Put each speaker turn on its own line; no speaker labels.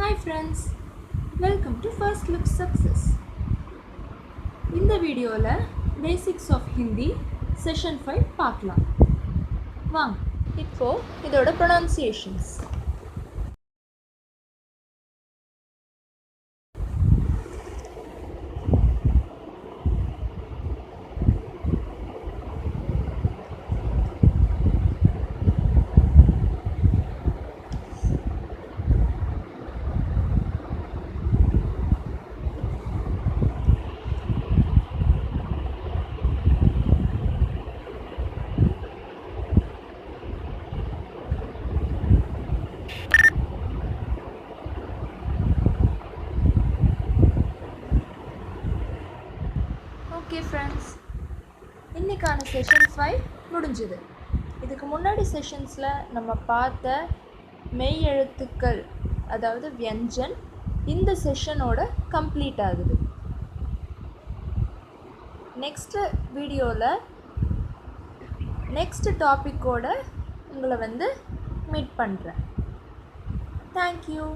Hi friends, welcome to First Look Success. இந்த வீடியோல Basics of Hindi session-5 பார்க்கலாம். வாங்க. இப்போ இதோட pronunciations. Okay friends, இன்னைக்கான session-5 முடிஞ்சது. இதுக்கு முன்னாடி செஷன்ஸில் நம்ம பார்த்த மெய் எழுத்துக்கள் அதாவது வியஞ்சன் இந்த செஷனோட கம்ப்ளீட் ஆகுது. நெக்ஸ்ட்டு வீடியோவில் நெக்ஸ்ட் டாப்பிக்கோட உங்களை மீட் பண்ணுறேன். தேங்க்யூ.